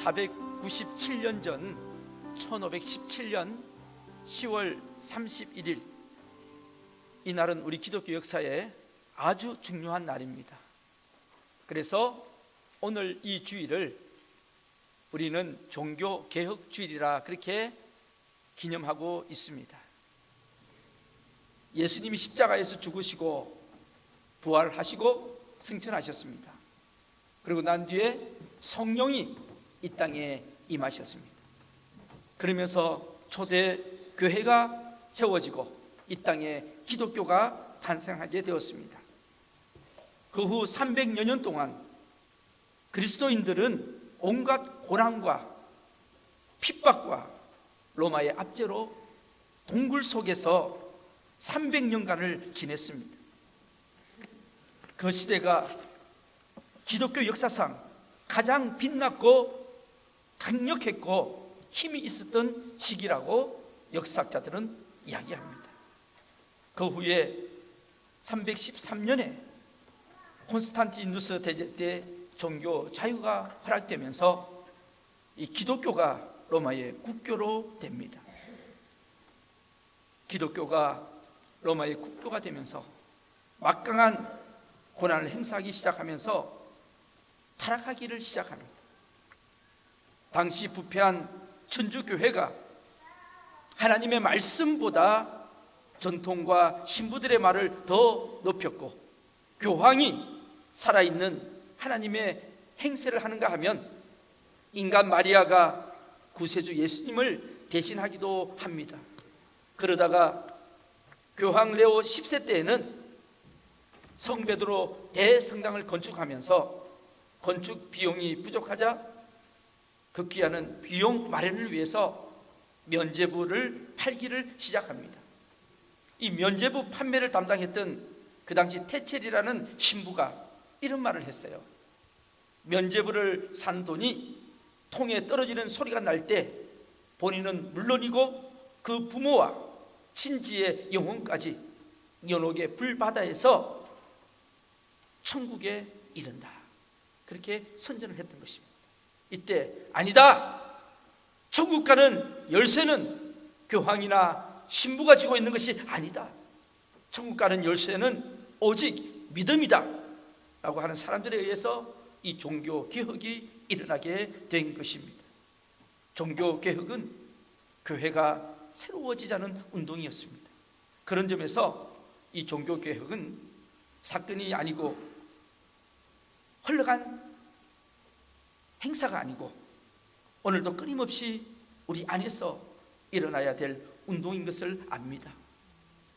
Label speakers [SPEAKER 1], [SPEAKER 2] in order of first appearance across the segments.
[SPEAKER 1] 497년 전 1517년 10월 31일, 이날은 우리 기독교 역사에 아주 중요한 날입니다. 그래서 오늘 이 주일을 우리는 종교개혁주일이라 그렇게 기념하고 있습니다. 예수님이 십자가에서 죽으시고 부활하시고 승천하셨습니다. 그리고 난 뒤에 성령이 이 땅에 임하셨습니다. 그러면서 초대 교회가 세워지고 이 땅에 기독교가 탄생하게 되었습니다. 그 후 300여 년 동안 그리스도인들은 온갖 고난과 핍박과 로마의 압제로 동굴 속에서 300년간을 지냈습니다. 그 시대가 기독교 역사상 가장 빛났고 강력했고 힘이 있었던 시기라고 역사학자들은 이야기합니다. 그 후에 313년에 콘스탄티누스 대제 때 종교 자유가 허락되면서 이 기독교가 로마의 국교로 됩니다. 기독교가 로마의 국교가 되면서 막강한 고난을 행사하기 시작하면서 타락하기를 시작합니다. 당시 부패한 천주교회가 하나님의 말씀보다 전통과 신부들의 말을 더 높였고, 교황이 살아있는 하나님의 행세를 하는가 하면 인간 마리아가 구세주 예수님을 대신하기도 합니다. 그러다가 교황 레오 10세 때에는 성베드로 대성당을 건축하면서 건축 비용이 부족하자 급기야는 비용 마련을 위해서 면죄부를 팔기를 시작합니다. 이 면죄부 판매를 담당했던 그 당시 테첼이라는 신부가 이런 말을 했어요. 면죄부를 산 돈이 통에 떨어지는 소리가 날 때 본인은 물론이고 그 부모와 친지의 영혼까지 연옥의 불바다에서 천국에 이른다, 그렇게 선전을 했던 것입니다. 이때 아니다, 천국 가는 열쇠는 교황이나 신부가 쥐고 있는 것이 아니다, 천국 가는 열쇠는 오직 믿음이다 라고 하는 사람들에 의해서 이 종교개혁이 일어나게 된 것입니다. 종교개혁은 교회가 새로워지자는 운동이었습니다. 그런 점에서 이 종교개혁은 사건이 아니고 흘러간 행사가 아니고 오늘도 끊임없이 우리 안에서 일어나야 될 운동인 것을 압니다.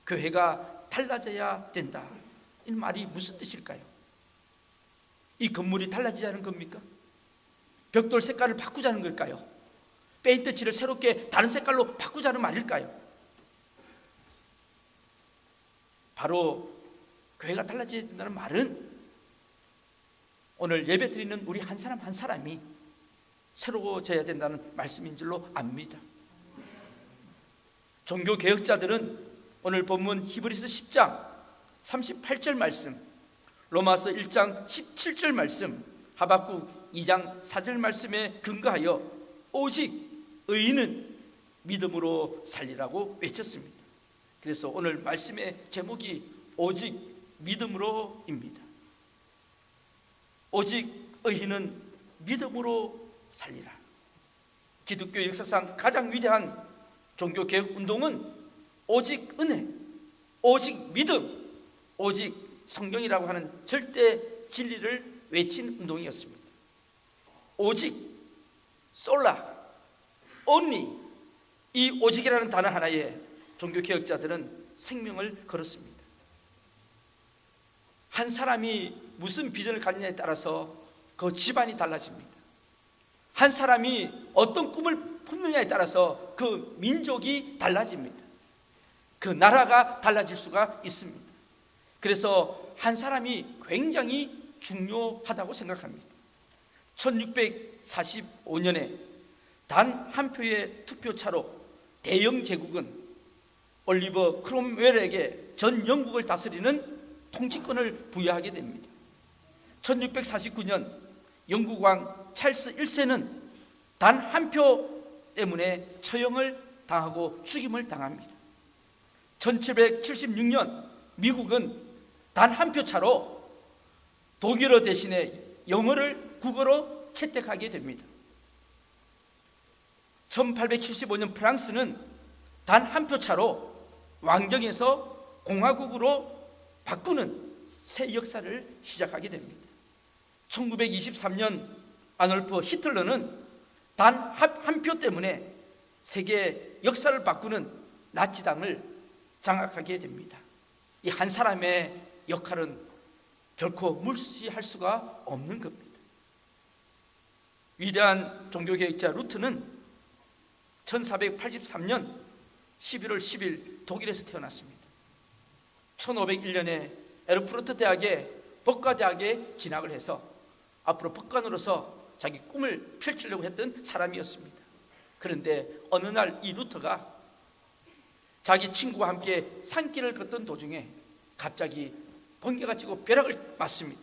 [SPEAKER 1] 교회가 달라져야 된다, 이 말이 무슨 뜻일까요? 이 건물이 달라지자는 겁니까? 벽돌 색깔을 바꾸자는 걸까요? 페인트 칠을 새롭게 다른 색깔로 바꾸자는 말일까요? 바로 교회가 달라져야 된다는 말은 오늘 예배 드리는 우리 한 사람 한 사람이 새로워져야 된다는 말씀인 줄로 압니다. 종교개혁자들은 오늘 본문 히브리서 10장 38절 말씀, 로마서 1장 17절 말씀, 하박국 2장 4절 말씀에 근거하여 오직 의인은 믿음으로 살리라고 외쳤습니다. 그래서 오늘 말씀의 제목이 오직 믿음으로입니다. 오직 의인은 믿음으로 살리라. 기독교 역사상 가장 위대한 종교개혁 운동은 오직 은혜, 오직 믿음, 오직 성경이라고 하는 절대 진리를 외친 운동이었습니다. 오직, 솔라, only, 이 오직이라는 단어 하나에 종교개혁자들은 생명을 걸었습니다. 한 사람이 무슨 비전을 가지냐에 따라서 그 집안이 달라집니다. 한 사람이 어떤 꿈을 품느냐에 따라서 그 민족이 달라집니다. 그 나라가 달라질 수가 있습니다. 그래서 한 사람이 굉장히 중요하다고 생각합니다. 1645년에 단 한 표의 투표차로 대영 제국은 올리버 크롬웰에게 전 영국을 다스리는 통치권을 부여하게 됩니다. 1649년 영국 왕 찰스 1세는 단 한 표 때문에 처형을 당하고 죽임을 당합니다. 1776년 미국은 단 한 표 차로 독일어 대신에 영어를 국어로 채택하게 됩니다. 1875년 프랑스는 단 한 표 차로 왕정에서 공화국으로 바꾸는 새 역사를 시작하게 됩니다. 1923년 아돌프 히틀러는 단 한 표 때문에 세계 역사를 바꾸는 나치당을 장악하게 됩니다. 이 한 사람의 역할은 결코 무시할 수가 없는 겁니다. 위대한 종교개혁자 루트는 1483년 11월 10일 독일에서 태어났습니다. 1501년에 에르푸르트 대학의 법과대학에 진학을 해서 앞으로 법관으로서 자기 꿈을 펼치려고 했던 사람이었습니다. 그런데 어느 날 이 루터가 자기 친구와 함께 산길을 걷던 도중에 갑자기 번개가 치고 벼락을 맞습니다.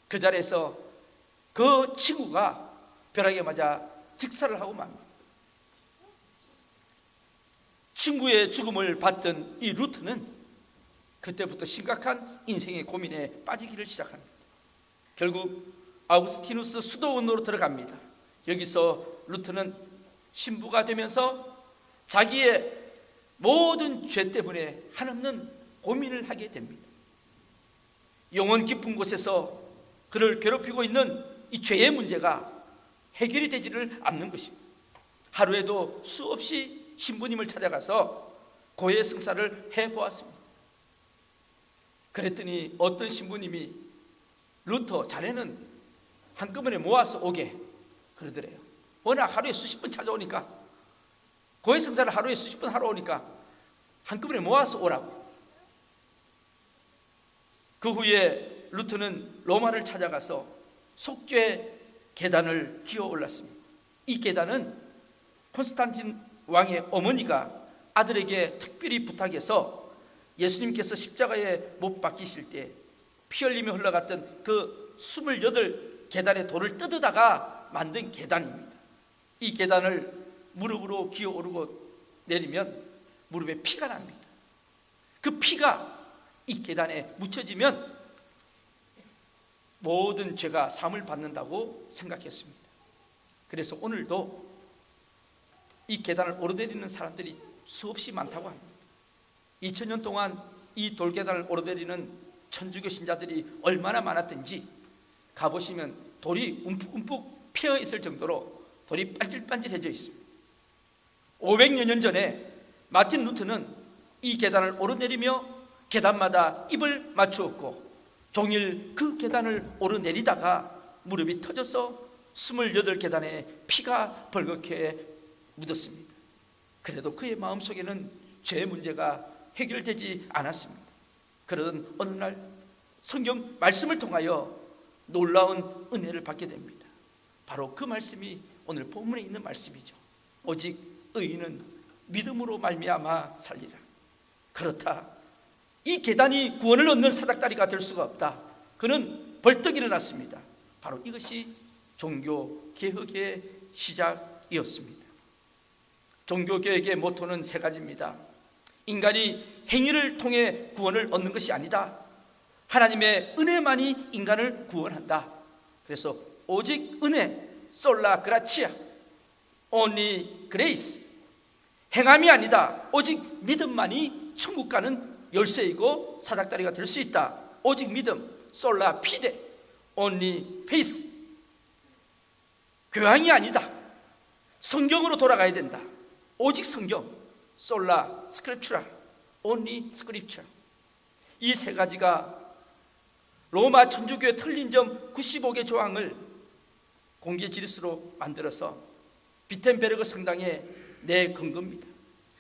[SPEAKER 1] 그 자리에서 그 친구가 벼락에 맞아 즉사를 하고 맙니다. 친구의 죽음을 봤던 이 루트는 그때부터 심각한 인생의 고민에 빠지기를 시작합니다. 결국 아우구스티누스 수도원으로 들어갑니다. 여기서 루트는 신부가 되면서 자기의 모든 죄 때문에 한없는 고민을 하게 됩니다. 영원 깊은 곳에서 그를 괴롭히고 있는 이 죄의 문제가 해결이 되지를 않는 것입니다. 하루에도 수없이 신부님을 찾아가서 고해 성사를 해보았습니다. 그랬더니 어떤 신부님이 루터 자네는 한꺼번에 모아서 오게 그러더래요. 워낙 하루에 수십 번 찾아오니까, 고해 성사를 하루에 수십 번 하러 오니까 한꺼번에 모아서 오라고. 그 후에 루터는 로마를 찾아가서 속죄 계단을 기어 올랐습니다. 이 계단은 콘스탄틴 왕의 어머니가 아들에게 특별히 부탁해서 예수님께서 십자가에 못 박히실 때 피 흘리며 흘러갔던 그 28계단의 돌을 뜯어다가 만든 계단입니다. 이 계단을 무릎으로 기어 오르고 내리면 무릎에 피가 납니다. 그 피가 이 계단에 묻혀지면 모든 죄가 사함을 받는다고 생각했습니다. 그래서 오늘도 이 계단을 오르내리는 사람들이 수없이 많다고 합니다. 2000년 동안 이 돌계단을 오르내리는 천주교 신자들이 얼마나 많았든지 가보시면 돌이 움푹움푹 패여 있을 정도로 돌이 반질반질해져 있습니다. 500여 년 전에 마틴 루터는 이 계단을 오르내리며 계단마다 입을 맞추었고 종일 그 계단을 오르내리다가 무릎이 터져서 28계단에 피가 벌겋게 묻었습니다. 그래도 그의 마음속에는 죄 문제가 해결되지 않았습니다. 그러던 어느 날 성경 말씀을 통하여 놀라운 은혜를 받게 됩니다. 바로 그 말씀이 오늘 본문에 있는 말씀이죠. 오직 의인은 믿음으로 말미암아 살리라. 그렇다, 이 계단이 구원을 얻는 사닥다리가 될 수가 없다. 그는 벌떡 일어났습니다. 바로 이것이 종교개혁의 시작이었습니다. 종교개혁의 모토는 세 가지입니다. 인간이 행위를 통해 구원을 얻는 것이 아니다. 하나님의 은혜만이 인간을 구원한다. 그래서 오직 은혜, 솔라 그라치아, only grace. 행함이 아니다. 오직 믿음만이 천국 가는 열쇠이고 사닥다리가 될 수 있다. 오직 믿음, 솔라 피데, only faith. 교양이 아니다. 성경으로 돌아가야 된다. 오직 성경, 솔라 스크립추라, only scripture. 이 세 가지가 로마 천주교의 틀린 점 95개 조항을 공개 지리스로 만들어서 비텐베르그 성당에 내건 겁니다.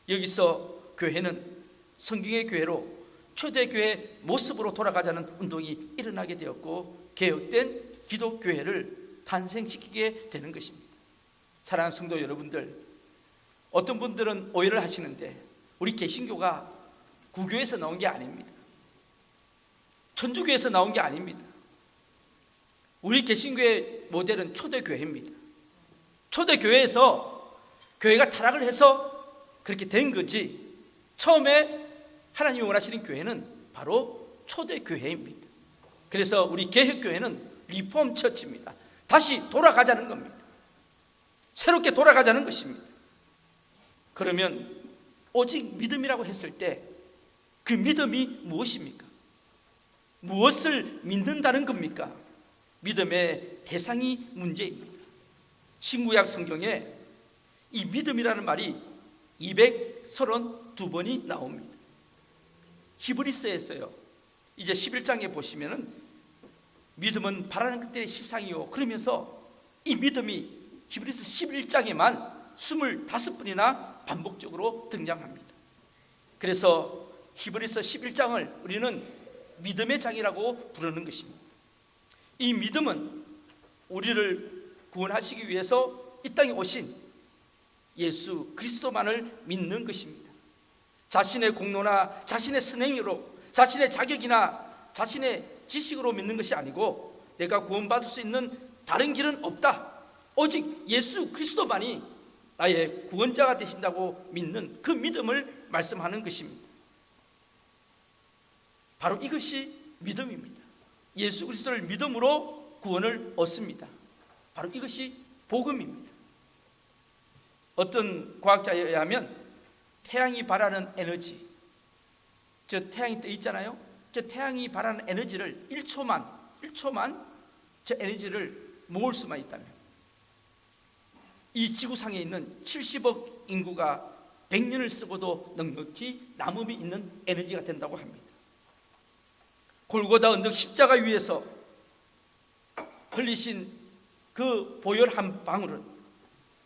[SPEAKER 1] 여기서 교회는 성경의 교회로 초대교회 모습으로 돌아가자는 운동이 일어나게 되었고 개혁된 기독교회를 탄생시키게 되는 것입니다. 사랑하는 성도 여러분들, 어떤 분들은 오해를 하시는데 우리 개신교가 구교에서 나온 게 아닙니다. 천주교에서 나온 게 아닙니다. 우리 개신교의 모델은 초대교회입니다. 초대교회에서 교회가 타락을 해서 그렇게 된 거지, 처음에 하나님이 원하시는 교회는 바로 초대교회입니다. 그래서 우리 개혁교회는 리폼 처치입니다. 다시 돌아가자는 겁니다. 새롭게 돌아가자는 것입니다. 그러면 오직 믿음이라고 했을 때 그 믿음이 무엇입니까? 무엇을 믿는다는 겁니까? 믿음의 대상이 문제입니다. 신구약 성경에 이 믿음이라는 말이 232번이 나옵니다. 히브리서에서요, 이제 11장에 보시면은 믿음은 바라는 것들의 실상이요, 그러면서 이 믿음이 히브리서 11장에만 25번이나 반복적으로 등장합니다. 그래서 히브리서 11장을 우리는 믿음의 장이라고 부르는 것입니다. 이 믿음은 우리를 구원하시기 위해서 이 땅에 오신 예수 그리스도만을 믿는 것입니다. 자신의 공로나 자신의 선행으로, 자신의 자격이나 자신의 지식으로 믿는 것이 아니고, 내가 구원받을 수 있는 다른 길은 없다, 오직 예수 그리스도만이 나의 구원자가 되신다고 믿는 그 믿음을 말씀하는 것입니다. 바로 이것이 믿음입니다. 예수 그리스도를 믿음으로 구원을 얻습니다. 바로 이것이 복음입니다. 어떤 과학자에 의하면 태양이 발하는 에너지, 저 태양이 떠 있잖아요. 저 태양이 발하는 에너지를 1초만 저 에너지를 모을 수만 있다면 이 지구상에 있는 70억 인구가 100년을 쓰고도 넉넉히 남음이 있는 에너지가 된다고 합니다. 골고다 언덕 십자가 위에서 흘리신 그 보혈 한 방울은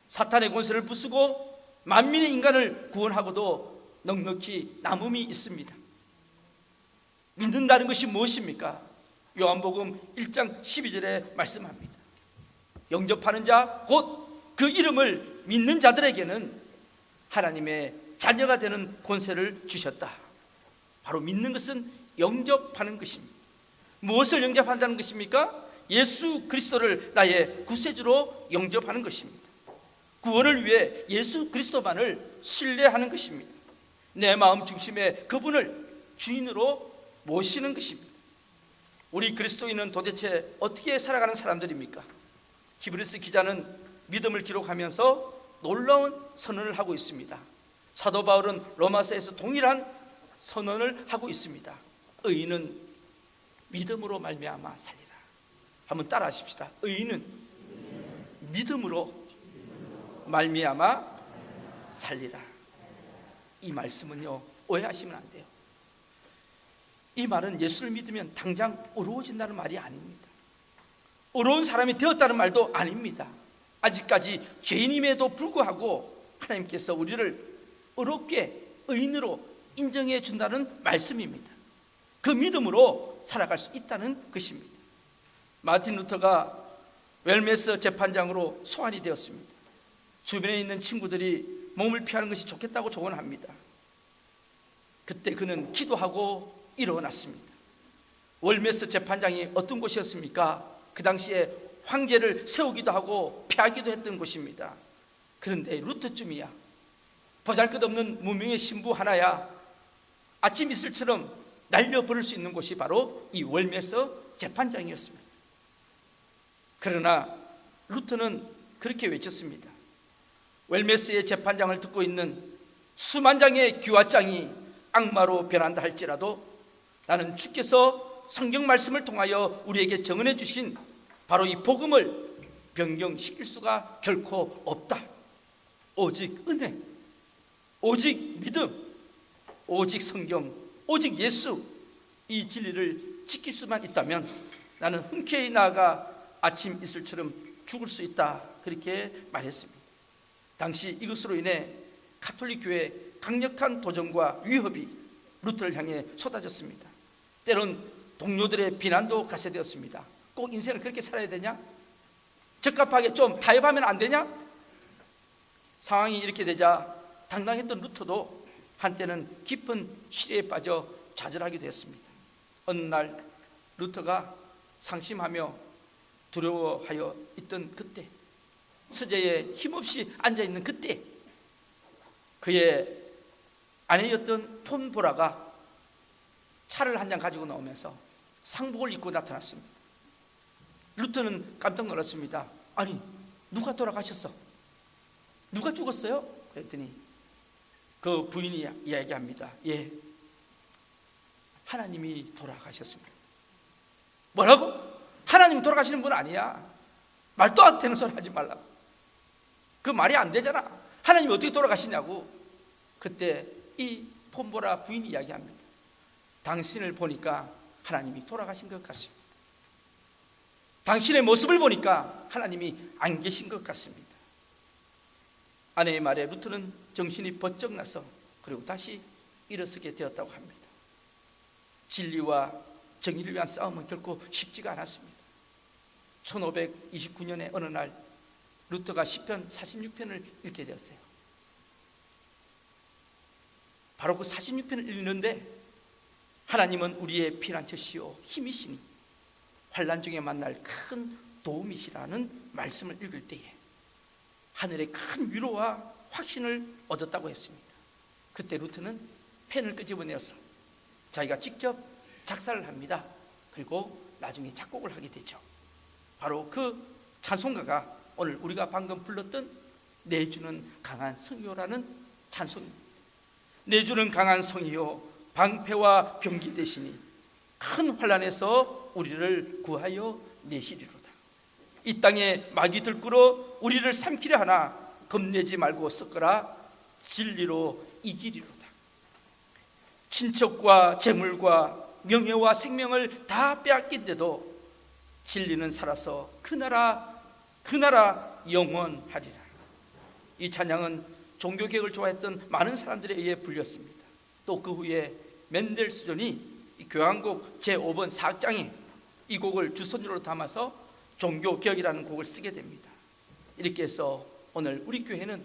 [SPEAKER 1] 사탄의 권세를 부수고 만민의 인간을 구원하고도 넉넉히 남음이 있습니다. 믿는다는 것이 무엇입니까? 요한복음 1장 12절에 말씀합니다. 영접하는 자, 곧 그 이름을 믿는 자들에게는 하나님의 자녀가 되는 권세를 주셨다. 바로 믿는 것은 영접하는 것입니다. 무엇을 영접한다는 것입니까? 예수 그리스도를 나의 구세주로 영접하는 것입니다. 구원을 위해 예수 그리스도만을 신뢰하는 것입니다. 내 마음 중심에 그분을 주인으로 모시는 것입니다. 우리 그리스도인은 도대체 어떻게 살아가는 사람들입니까? 히브리서 기자는 믿음을 기록하면서 놀라운 선언을 하고 있습니다. 사도 바울은 로마서에서 동일한 선언을 하고 있습니다. 의인은 믿음으로 말미암아 살리라. 한번 따라 하십시다. 의인은 믿음으로 말미암아 살리라. 이 말씀은요, 오해하시면 안 돼요. 이 말은 예수를 믿으면 당장 어려워진다는 말이 아닙니다. 어려운 사람이 되었다는 말도 아닙니다. 아직까지 죄인임에도 불구하고 하나님께서 우리를 어렵게 의인으로 인정해 준다는 말씀입니다. 그 믿음으로 살아갈 수 있다는 것입니다. 마틴 루터가 웰메스 재판장으로 소환이 되었습니다. 주변에 있는 친구들이 몸을 피하는 것이 좋겠다고 조언합니다. 그때 그는 기도하고 일어났습니다. 웰메스 재판장이 어떤 곳이었습니까? 그 당시에 황제를 세우기도 하고 피하기도 했던 곳입니다. 그런데 루터쯤이야, 보잘것없는 무명의 신부 하나야, 아침 이슬처럼 날려버릴 수 있는 곳이 바로 이 웰메스 재판장이었습니다. 그러나 루터는 그렇게 외쳤습니다. 웰메스의 재판장을 듣고 있는 수만 장의 규화장이 악마로 변한다 할지라도 나는 주께서 성경 말씀을 통하여 우리에게 증언해 주신 바로 이 복음을 변경시킬 수가 결코 없다. 오직 은혜, 오직 믿음, 오직 성경, 오직 예수, 이 진리를 지킬 수만 있다면 나는 흔쾌히 나아가 아침 이슬처럼 죽을 수 있다. 그렇게 말했습니다. 당시 이것으로 인해 가톨릭 교회의 강력한 도전과 위협이 루터를 향해 쏟아졌습니다. 때론 동료들의 비난도 가세되었습니다. 꼭 인생을 그렇게 살아야 되냐? 적합하게 좀 타협하면 안 되냐? 상황이 이렇게 되자 당당했던 루터도 한때는 깊은 시리에 빠져 좌절하기도 했습니다. 어느 날 루터가 상심하며 두려워하여 있던 그때 서재에 힘없이 앉아있는 그때 그의 아내였던 폰 보라가 차를 한 잔 가지고 나오면서 상복을 입고 나타났습니다. 루터는 깜짝 놀랐습니다. 아니, 누가 돌아가셨어? 누가 죽었어요? 그랬더니 그 부인이 이야기합니다. 예, 하나님이 돌아가셨습니다. 뭐라고? 하나님이 돌아가시는 분 아니야. 말도 안 되는 소리 하지 말라고. 그 말이 안 되잖아. 하나님이 어떻게 돌아가시냐고. 그때 이 폰보라 부인이 이야기합니다. 당신을 보니까 하나님이 돌아가신 것 같습니다. 당신의 모습을 보니까 하나님이 안 계신 것 같습니다. 아내의 말에 루터는 정신이 번쩍 나서 그리고 다시 일어서게 되었다고 합니다. 진리와 정의를 위한 싸움은 결코 쉽지가 않았습니다. 1529년의 어느 날 루터가 시편 46편을 읽게 되었어요. 바로 그 46편을 읽는데 하나님은 우리의 피난처시요 힘이시니 환난 중에 만날 큰 도움이시라는 말씀을 읽을 때에 하늘의 큰 위로와 확신을 얻었다고 했습니다. 그때 루터는 펜을 끄집어내어서 자기가 직접 작사를 합니다. 그리고 나중에 작곡을 하게 되죠. 바로 그 찬송가가 오늘 우리가 방금 불렀던 내주는 강한 성이요라는 찬송입니다. 내주는 강한 성이요 방패와 병기 되시니 큰 환난에서 우리를 구하여 내시리로다. 이 땅에 마귀 들끓어 우리를 삼키려 하나 겁내지 말고 썩거라. 진리로 이기리로다. 친척과 재물과 명예와 생명을 다 빼앗긴데도 진리는 살아서 그 나라 영원하리라. 이 찬양은 종교개혁을 좋아했던 많은 사람들에 의해 불렸습니다. 또 그 후에 멘델스존이 교향곡 제5번 4악장에 이 곡을 주선율로 담아서 종교개혁이라는 곡을 쓰게 됩니다. 이렇게 해서 오늘 우리 교회는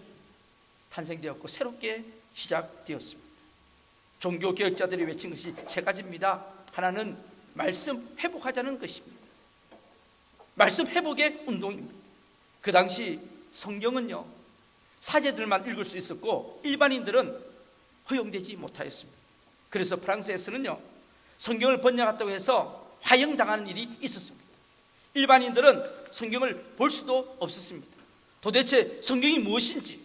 [SPEAKER 1] 탄생되었고 새롭게 시작되었습니다. 종교개혁자들이 외친 것이 세 가지입니다. 하나는 말씀 회복하자는 것입니다. 말씀 회복의 운동입니다. 그 당시 성경은요 사제들만 읽을 수 있었고 일반인들은 허용되지 못하였습니다. 그래서 프랑스에서는요 성경을 번역했다고 해서 화형당하는 일이 있었습니다. 일반인들은 성경을 볼 수도 없었습니다. 도대체 성경이 무엇인지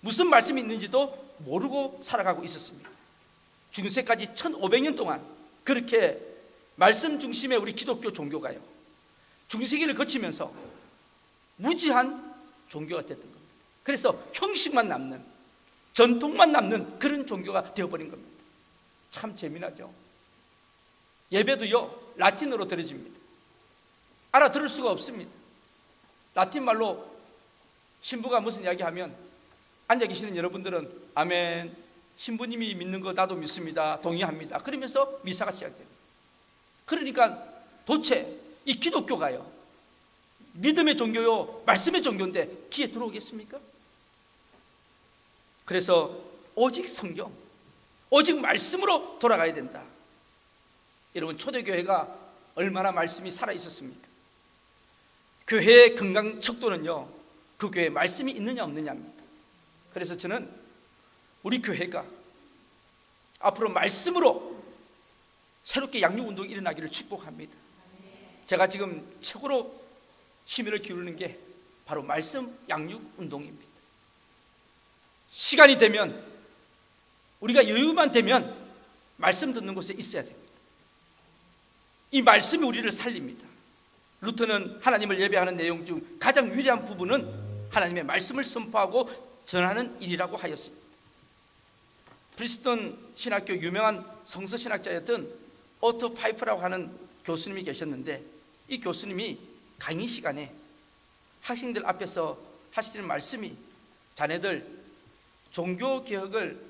[SPEAKER 1] 무슨 말씀이 있는지도 모르고 살아가고 있었습니다. 중세까지 1500년 동안 그렇게 말씀 중심의 우리 기독교 종교가요 중세기를 거치면서 무지한 종교가 됐던 겁니다. 그래서 형식만 남는 전통만 남는 그런 종교가 되어버린 겁니다. 참 재미나죠. 예배도요 라틴어로 드려집니다. 알아들을 수가 없습니다. 라틴 말로 신부가 무슨 이야기하면 앉아 계시는 여러분들은 아멘, 신부님이 믿는 거 나도 믿습니다, 동의합니다, 그러면서 미사가 시작됩니다. 그러니까 도대체 이 기독교가요 믿음의 종교요 말씀의 종교인데 귀에 들어오겠습니까? 그래서 오직 성경, 오직 말씀으로 돌아가야 된다. 여러분 초대교회가 얼마나 말씀이 살아있었습니까? 교회의 건강 척도는요 그 교회에 말씀이 있느냐 없느냐입니다. 그래서 저는 우리 교회가 앞으로 말씀으로 새롭게 양육운동이 일어나기를 축복합니다. 제가 지금 최고로 심혈을 기울이는 게 바로 말씀 양육운동입니다. 시간이 되면 우리가 여유만 되면 말씀 듣는 곳에 있어야 됩니다. 이 말씀이 우리를 살립니다. 루터는 하나님을 예배하는 내용 중 가장 위대한 부분은 하나님의 말씀을 선포하고 전하는 일이라고 하였습니다. 프리스턴 신학교 유명한 성서신학자였던 오토 파이프라고 하는 교수님이 계셨는데 이 교수님이 강의 시간에 학생들 앞에서 하시는 말씀이 자네들 종교개혁을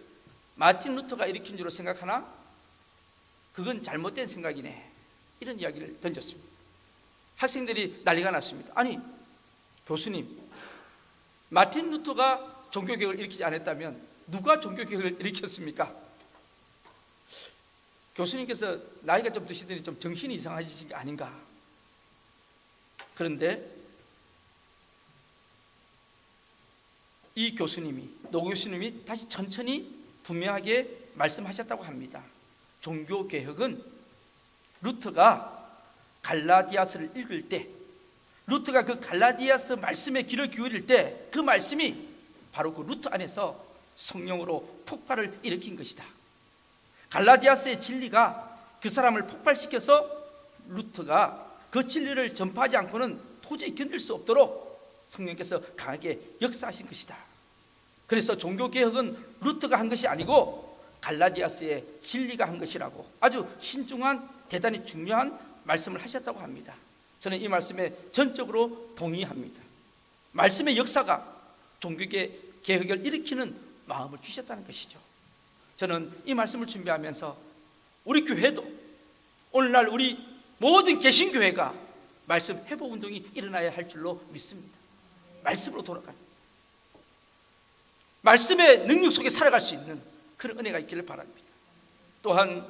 [SPEAKER 1] 마틴 루터가 일으킨 줄로 생각하나? 그건 잘못된 생각이네. 이런 이야기를 던졌습니다. 학생들이 난리가 났습니다. 아니 교수님, 마틴 루터가 종교개혁을 일으키지 않았다면 누가 종교개혁을 일으켰습니까? 교수님께서 나이가 좀 드시더니 좀 정신이 이상하신 게 아닌가. 그런데 이 교수님이, 노 교수님이 다시 천천히 분명하게 말씀하셨다고 합니다. 종교개혁은 루터가 갈라디아서를 읽을 때, 루터가 그 갈라디아서 말씀에 귀를 기울일 때 그 말씀이 바로 그 루터 안에서 성령으로 폭발을 일으킨 것이다. 갈라디아서의 진리가 그 사람을 폭발시켜서 루터가 그 진리를 전파하지 않고는 도저히 견딜 수 없도록 성령께서 강하게 역사하신 것이다. 그래서 종교개혁은 루터가 한 것이 아니고 갈라디아서의 진리가 한 것이라고 아주 신중한 대단히 중요한 말씀을 하셨다고 합니다. 저는 이 말씀에 전적으로 동의합니다. 말씀의 역사가 종교개혁을 일으키는 마음을 주셨다는 것이죠. 저는 이 말씀을 준비하면서 우리 교회도 오늘날 우리 모든 개신교회가 말씀 회복운동이 일어나야 할 줄로 믿습니다. 말씀으로 돌아가는, 말씀의 능력 속에 살아갈 수 있는 그런 은혜가 있기를 바랍니다. 또한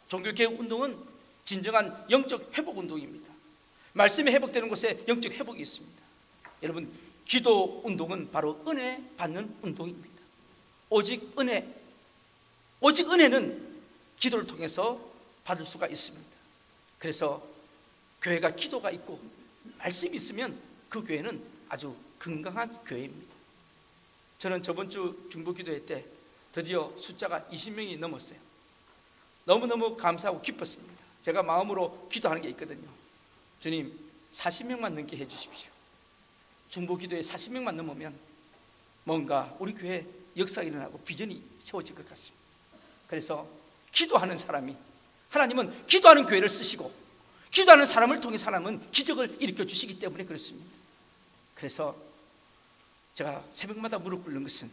[SPEAKER 1] 종교개혁운동은 진정한 영적 회복운동입니다. 말씀이 회복되는 곳에 영적 회복이 있습니다. 여러분, 기도운동은 바로 은혜 받는 운동입니다. 오직 은혜는 기도를 통해서 받을 수가 있습니다. 그래서 교회가 기도가 있고 말씀이 있으면 그 교회는 아주 건강한 교회입니다. 저는 저번 주 중보기도회 때 드디어 숫자가 20명이 넘었어요. 너무너무 감사하고 기뻤습니다. 제가 마음으로 기도하는 게 있거든요. 주님, 40명만 넘게 해주십시오. 중보기도에 40명만 넘으면 뭔가 우리 교회 역사가 일어나고 비전이 세워질 것 같습니다. 그래서 기도하는 사람이, 하나님은 기도하는 교회를 쓰시고 기도하는 사람을 통해 사람은 기적을 일으켜 주시기 때문에 그렇습니다. 그래서 제가 새벽마다 무릎 꿇는 것은,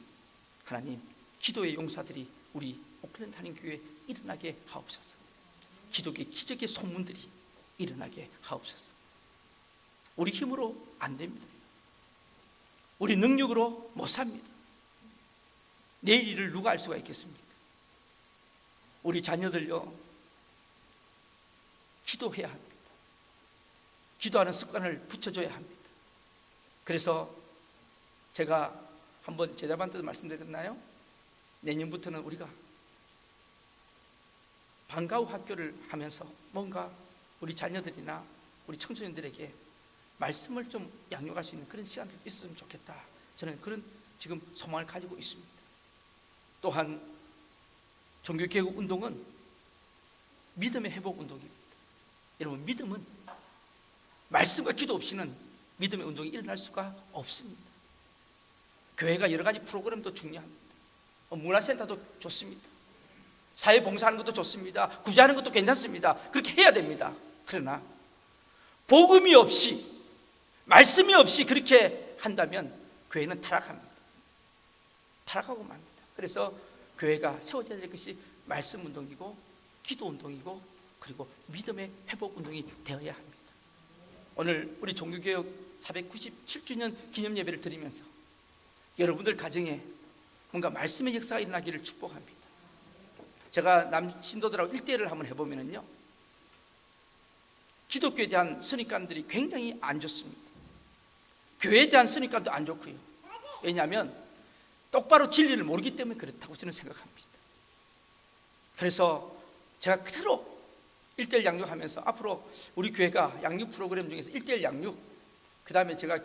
[SPEAKER 1] 하나님, 기도의 용사들이 우리 오클랜드 한인교회에 일어나게 하옵소서. 기적의 소문들이 일어나게 하옵소서. 우리 힘으로 안 됩니다. 우리 능력으로 못 삽니다. 내일 일을 누가 알 수가 있겠습니까? 우리 자녀들요, 기도해야 합니다. 기도하는 습관을 붙여줘야 합니다. 그래서 제가 한번 제자반때도 말씀드렸나요? 내년부터는 우리가 방과후 학교를 하면서 뭔가 우리 자녀들이나 우리 청소년들에게 말씀을 좀 양육할 수 있는 그런 시간들이 있었으면 좋겠다. 저는 그런 지금 소망을 가지고 있습니다. 또한 종교개혁 운동은 믿음의 회복 운동입니다. 여러분, 믿음은 말씀과 기도 없이는 믿음의 운동이 일어날 수가 없습니다. 교회가 여러 가지 프로그램도 중요합니다. 문화센터도 좋습니다. 사회봉사하는 것도 좋습니다. 구제하는 것도 괜찮습니다. 그렇게 해야 됩니다. 그러나 복음이 없이, 말씀이 없이 그렇게 한다면 교회는 타락합니다. 타락하고 맙니다. 그래서 교회가 세워져야 될 것이 말씀 운동이고 기도 운동이고 그리고 믿음의 회복 운동이 되어야 합니다. 오늘 우리 종교개혁 497주년 기념 예배를 드리면서 여러분들 가정에 뭔가 말씀의 역사가 일어나기를 축복합니다. 제가 남신도들하고 1대1을 한번 해보면요, 기독교에 대한 선입관들이 굉장히 안 좋습니다. 교회에 대한 선입관도 안 좋고요. 왜냐하면 똑바로 진리를 모르기 때문에 그렇다고 저는 생각합니다. 그래서 제가 그대로 1대1 양육하면서 앞으로 우리 교회가 양육 프로그램 중에서 1대1 양육, 그 다음에 제가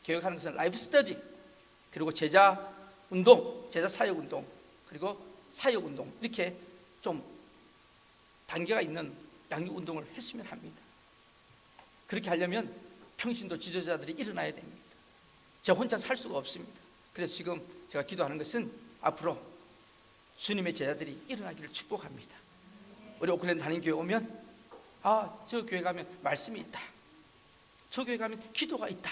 [SPEAKER 1] 계획하는 것은 라이프 스터디, 그리고 제자 운동, 제자 사역 운동, 그리고 사역 운동, 이렇게 좀 단계가 있는 양육 운동을 했으면 합니다. 그렇게 하려면 평신도 지도자들이 일어나야 됩니다. 저 혼자 살 수가 없습니다. 그래서 지금 제가 기도하는 것은 앞으로 주님의 제자들이 일어나기를 축복합니다. 우리 오클랜드 한인교회 오면, 저 교회 가면 말씀이 있다, 저 교회 가면 기도가 있다,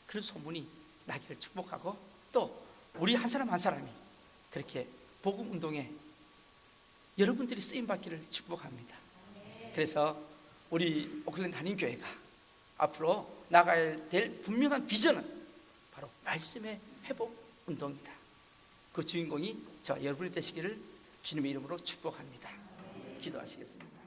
[SPEAKER 1] 그런 소문이 나기를 축복하고, 또 우리 한 사람 한 사람이 그렇게 복음 운동에 여러분들이 쓰임 받기를 축복합니다. 그래서 우리 오클랜드 한인교회가 앞으로 나가야 될 분명한 비전은 바로 말씀의 회복 운동이다. 그 주인공이 저 여러분이 되시기를 주님의 이름으로 축복합니다. 기도하시겠습니다.